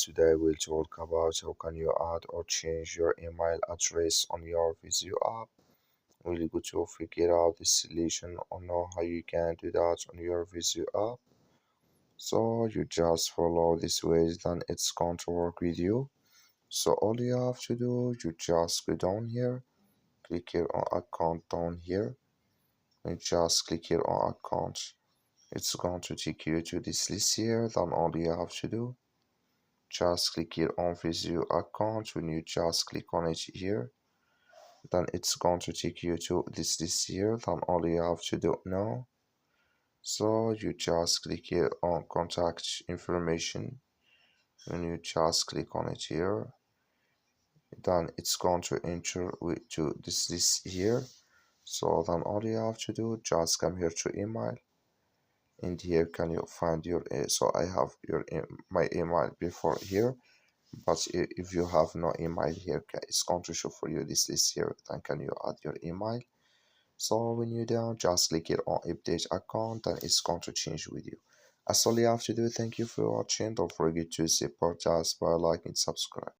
today we'll talk about how can you add or change your email address on your Vizio app. We'll go to figure out the solution or know how you can do that on your Vizio app. So you just follow this ways, then it's going to work with you. So all you have to do, you just go down here, click here on account down here, and just click here on account. It's going to take you to this list here. Then all you have to do, just click here on Vizio account. When you just click on it here, then it's going to take you to this list here. Then all you have to do now, so you just click here on contact information. When you just click on it here, then it's going to enter to this list here. So then all you have to do, just come here to email, and here can you find your so I have my email before here, but if you have no email here, it's going to show for you this list here. Then can you add your email? So when you're down, just click it on update account, and it's going to change with you. That's all you have to do. Thank you for watching. Don't forget to support us by liking and subscribe.